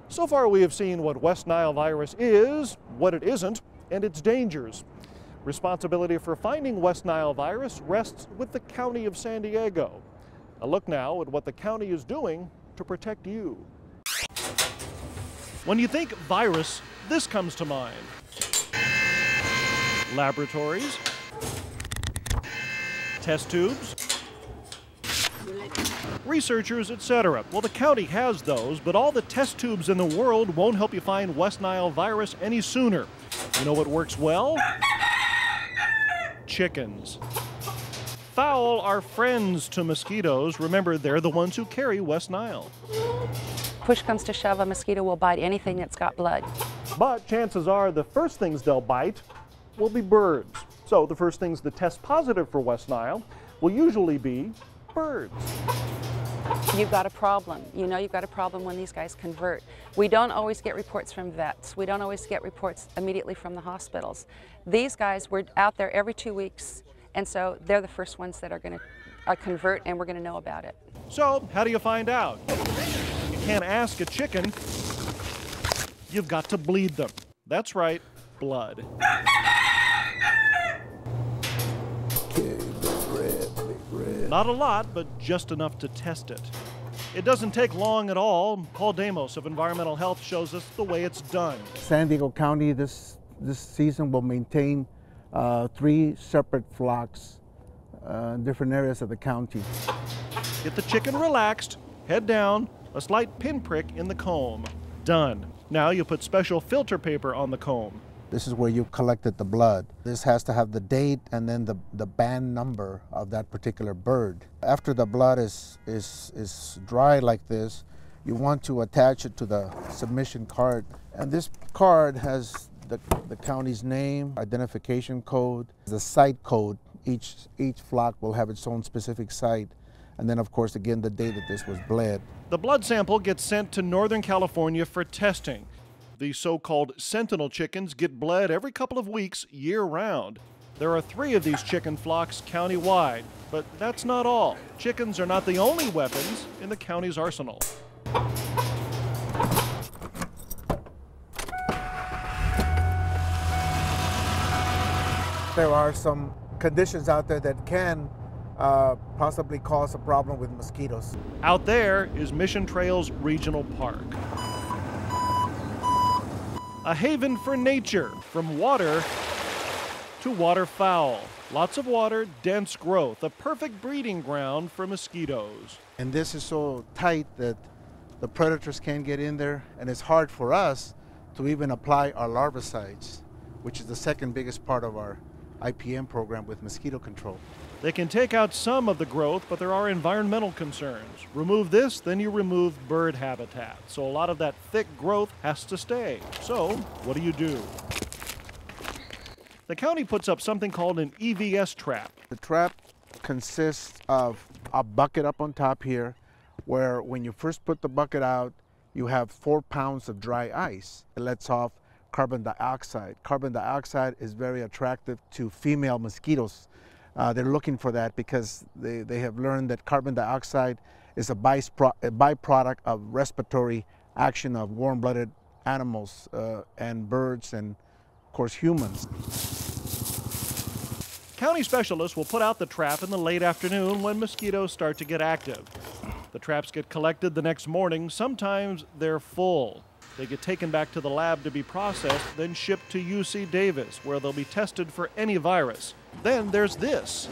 So far we have seen what West Nile virus is, what it isn't, and its dangers. Responsibility for finding West Nile virus rests with the County of San Diego. A look now at what the county is doing to protect you. When you think virus, this comes to mind. Laboratories, test tubes, researchers, etc. Well, the county has those, but all the test tubes in the world won't help you find West Nile virus any sooner. You know what works well? Chickens. Fowl are friends to mosquitoes. Remember, they're the ones who carry West Nile. Push comes to shove, a mosquito will bite anything that's got blood. But chances are the first things they'll bite will be birds. So the first things that test positive for West Nile will usually be birds. You've got a problem. You know you've got a problem when these guys convert. We don't always get reports from vets. We don't always get reports immediately from the hospitals. These guys were out there every 2 weeks, and so they're the first ones that are going to convert, and we're going to know about it. So how do you find out? You can't ask a chicken. You've got to bleed them. That's right, blood. Not a lot, but just enough to test it. It doesn't take long at all. Paul Damos of Environmental Health shows us the way it's done. San Diego County this season will maintain 3 separate flocks in different areas of the county. Get the chicken relaxed, head down, a slight pinprick in the comb. Done. Now you put special filter paper on the comb. This is where you've collected the blood. This has to have the date and then the band number of that particular bird. After the blood is dry like this, you want to attach it to the submission card. And this card has the county's name, identification code, the site code. Each flock will have its own specific site. And then, of course, again, the day that this was bled. The blood sample gets sent to Northern California for testing. The so-called sentinel chickens get bled every couple of weeks year-round. There are 3 of these chicken flocks county-wide, but that's not all. Chickens are not the only weapons in the county's arsenal. There are some conditions out there that can possibly cause a problem with mosquitoes. Out there is Mission Trails Regional Park. A haven for nature, from water to waterfowl. Lots of water, dense growth, a perfect breeding ground for mosquitoes. And this is so tight that the predators can't get in there, and it's hard for us to even apply our larvicides, which is the second biggest part of our IPM program with mosquito control. They can take out some of the growth, but there are environmental concerns. Remove this, then you remove bird habitat. So a lot of that thick growth has to stay. So what do? The county puts up something called an EVS trap. The trap consists of a bucket up on top here, where when you first put the bucket out, you have 4 pounds of dry ice. It lets off carbon dioxide. Carbon dioxide is very attractive to female mosquitoes. They're looking for that because they have learned that carbon dioxide is a byproduct of respiratory action of warm-blooded animals and birds and, of course, humans. County specialists will put out the trap in the late afternoon when mosquitoes start to get active. The traps get collected the next morning. Sometimes they're full. They get taken back to the lab to be processed, then shipped to UC Davis, where they'll be tested for any virus. Then there's this.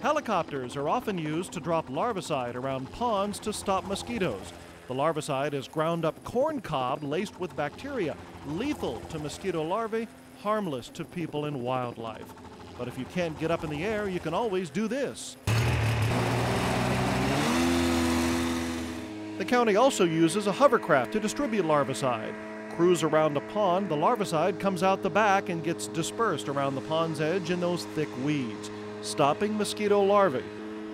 Helicopters are often used to drop larvicide around ponds to stop mosquitoes. The larvicide is ground up corn cob laced with bacteria, lethal to mosquito larvae, harmless to people and wildlife. But if you can't get up in the air, you can always do this. The county also uses a hovercraft to distribute larvicide. Crews around a pond, the larvicide comes out the back and gets dispersed around the pond's edge in those thick weeds, stopping mosquito larvae.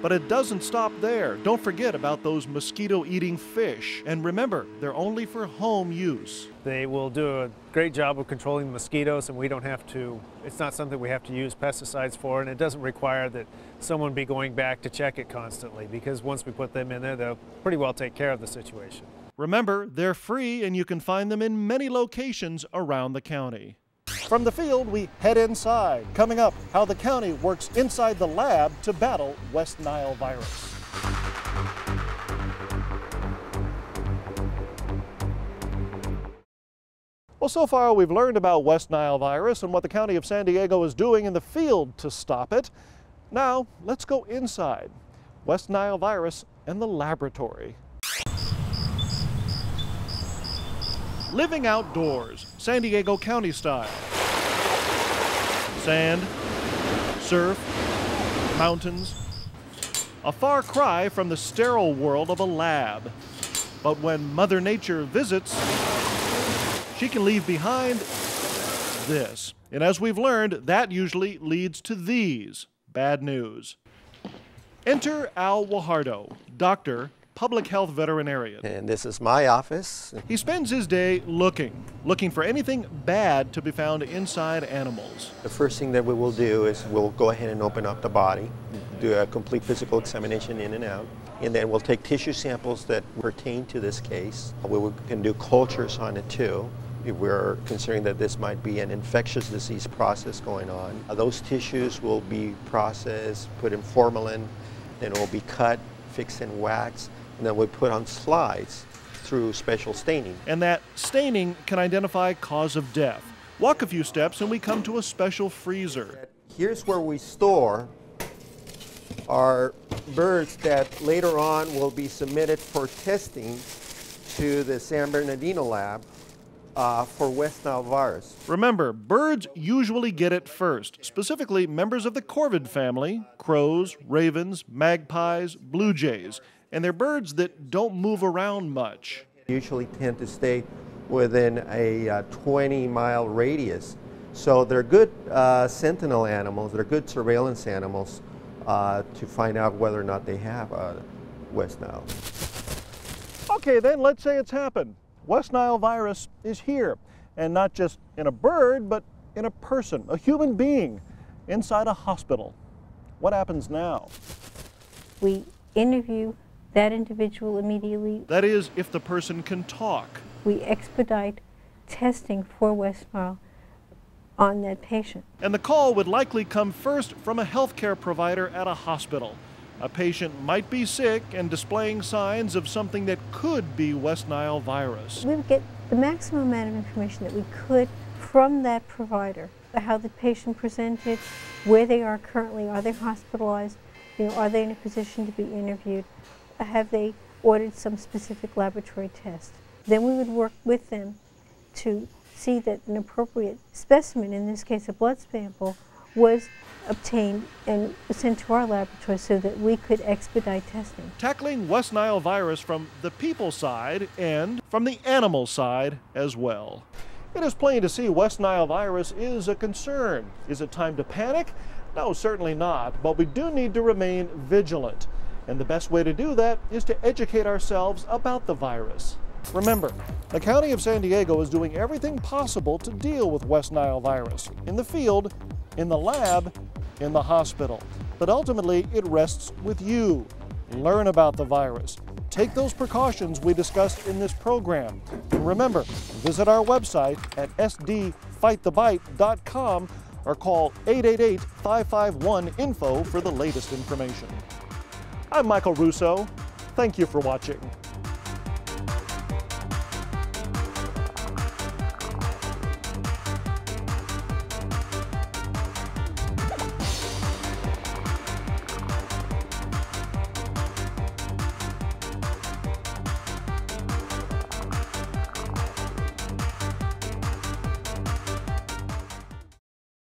But it doesn't stop there. Don't forget about those mosquito-eating fish. And remember, they're only for home use. They will do a great job of controlling mosquitoes, and we don't have to, it's not something we have to use pesticides for, and it doesn't require that someone be going back to check it constantly, because once we put them in there, they'll pretty well take care of the situation. Remember, they're free and you can find them in many locations around the county. From the field, we head inside. Coming up, how the county works inside the lab to battle West Nile virus. Well, so far we've learned about West Nile virus and what the County of San Diego is doing in the field to stop it. Now, let's go inside. West Nile virus and the laboratory. Living outdoors, San Diego County style. Sand, surf, mountains. A far cry from the sterile world of a lab. But when Mother Nature visits, she can leave behind this. And as we've learned, that usually leads to these bad news. Enter Al Wajardo, doctor, public health veterinarian. And this is my office. He spends his day looking for anything bad to be found inside animals. The first thing that we will do is we'll go ahead and open up the body, do a complete physical examination in and out, and then we'll take tissue samples that pertain to this case. We can do cultures on it too. If we're considering that this might be an infectious disease process going on. Those tissues will be processed, put in formalin, then it will be cut, fixed in wax, and then we put on slides through special staining. And that staining can identify cause of death. Walk a few steps and we come to a special freezer. Here's where we store our birds that later on will be submitted for testing to the San Bernardino lab for West Nile virus. Remember, birds usually get it first, specifically members of the corvid family, crows, ravens, magpies, blue jays, and they're birds that don't move around much. Usually tend to stay within a 20-mile radius. So they're good sentinel animals, they're good surveillance animals to find out whether or not they have West Nile. Okay, then let's say it's happened. West Nile virus is here, and not just in a bird, but in a person, a human being, inside a hospital. What happens now? We interview that individual immediately. That is, if the person can talk. We expedite testing for West Nile on that patient. And the call would likely come first from a healthcare provider at a hospital. A patient might be sick and displaying signs of something that could be West Nile virus. We would get the maximum amount of information that we could from that provider. How the patient presented, where they are currently, are they hospitalized, are they in a position to be interviewed, have they ordered some specific laboratory test. Then we would work with them to see that an appropriate specimen, in this case a blood sample, was obtained and sent to our laboratory so that we could expedite testing. Tackling West Nile virus from the people side and from the animal side as well. It is plain to see West Nile virus is a concern. Is it time to panic? No, certainly not, but we do need to remain vigilant. And the best way to do that is to educate ourselves about the virus. Remember, the County of San Diego is doing everything possible to deal with West Nile virus in the field, in the lab, in the hospital. But ultimately, it rests with you. Learn about the virus. Take those precautions we discussed in this program. And remember, visit our website at sdfightthebite.com or call 888-551-INFO for the latest information. I'm Michael Russo. Thank you for watching.